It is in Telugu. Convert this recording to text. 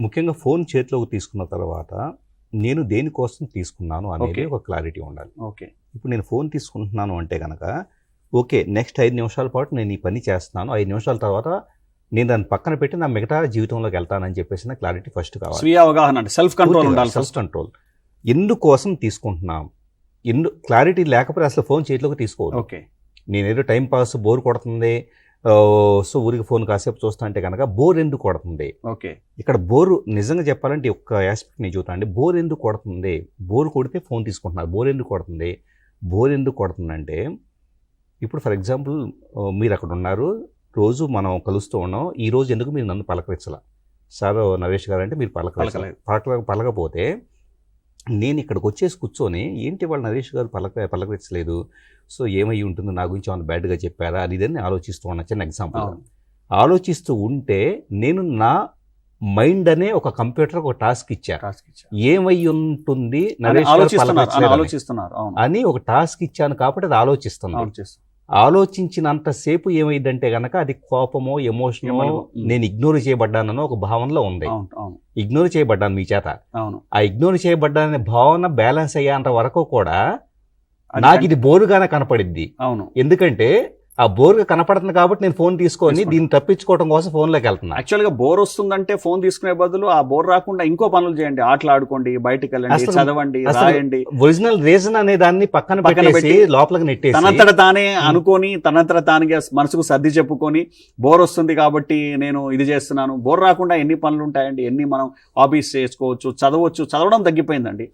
ముఖ్యంగా ఫోన్ చేతిలోకి తీసుకున్న తర్వాత నేను దేనికోసం తీసుకున్నాను అనేది Okay. ఒక క్లారిటీ ఉండాలి. ఓకే ఇప్పుడు నేను ఫోన్ తీసుకుంటున్నాను అంటే కనుక ఓకే, నెక్స్ట్ 5 నిమిషాల పాటు నేను ఈ పని చేస్తున్నాను, 5 నిమిషాల తర్వాత నేను దాన్ని పక్కన పెట్టి నా మిగతా జీవితంలోకి వెళ్తానని చెప్పేసి నా క్లారిటీ ఫస్ట్ కావాలి. స్వీయ అవగాహన అంటే సెల్ఫ్ కంట్రోల్ ఉండాలి. Self control. ఎందుకోసం తీసుకుంటున్నాం, క్లారిటీ లేకపోతే అసలు ఫోన్ చేతిలోకి తీసుకోవద్దు. ఓకే నేనేదో టైం పాస్ బోర్ కొడుతుంది సో ఊరికి ఫోన్ కాసేపు చూస్తా అంటే కనుక బోర్ ఎందుకు కొడుతుంది. ఓకే ఇక్కడ బోరు నిజంగా చెప్పాలంటే ఒక్క ఆస్పెక్ట్ నేను చూస్తాను అండి. బోర్ ఎందుకు కొడుతుంది, బోర్ కొడితే ఫోన్ తీసుకుంటున్నారు. బోర్ ఎందుకు కొడుతుంది, బోర్ ఎందుకు కొడుతుందంటే ఇప్పుడు ఫర్ ఎగ్జాంపుల్ మీరు అక్కడ ఉన్నారు, రోజు మనం కలుస్తూ ఉన్నాం, ఈ రోజు ఎందుకు మీరు నన్ను పలకరించాల సార్ నరేష్ గారు అంటే మీరు పలకపోతే నేను ఇక్కడికి వచ్చేసి కూర్చొని ఏంటి వాళ్ళు నరేష్ గారు పలకరించలేదు, సో ఏమై ఉంటుంది, నా గురించి ఏమైనా బ్యాడ్గా చెప్పారా అది ఇదని ఆలోచిస్తూ ఉన్నా. చిన్న ఎగ్జాంపుల్ ఆలోచిస్తూ ఉంటే నేను నా మైండ్ అనే ఒక కంప్యూటర్ ఒక టాస్క్ ఇచ్చాను. ఏమై ఉంటుంది నరేష్ ఆలోచిస్తున్నారు అని ఒక టాస్క్ ఇచ్చాను కాబట్టి అది ఆలోచిస్తున్నాను. ఆలోచించినంతసేపు ఏమైందంటే గనక అది కోపమో ఎమోషనో నేను ఇగ్నోర్ చేయబడ్డానో ఒక భావనలో ఉంది. ఇగ్నోర్ చేయబడ్డాను మీ చేత. ఆ ఇగ్నోర్ చేయబడ్డాననే భావన బ్యాలెన్స్ అయ్యేంత వరకు కూడా నాకు ఇది బోరుగానే కనపడిద్ది. ఎందుకంటే ఆ బోర్గా కనపడుతుంది కాబట్టి నేను ఫోన్ తీసుకొని దీన్ని తప్పించుకోవడం కోసం ఫోన్లోకి వెళ్తున్నా. యాక్చువల్ గా బోర్ వస్తుందంటే ఫోన్ తీసుకునే బదులు ఆ బోర్ రాకుండా ఇంకో పనులు చేయండి, ఆటలు ఆడుకోండి, బయటకు వెళ్ళండి, చదవండి, రాయండి. ఒరిజినల్ రీజన్ అనే దాన్ని పక్కన పెట్టి లోపలికి నెట్టేసి తనంతట తానే అనుకొని తనంతట తానుగా మనసుకు సర్ది చెప్పుకొని బోర్ వస్తుంది కాబట్టి నేను ఇది చేస్తున్నాను. బోర్ రాకుండా ఎన్ని పనులు ఉంటాయండి, ఎన్ని మనం హాబీస్ చేసుకోవచ్చు, చదవచ్చు. చదవడం తగ్గిపోయిందండి.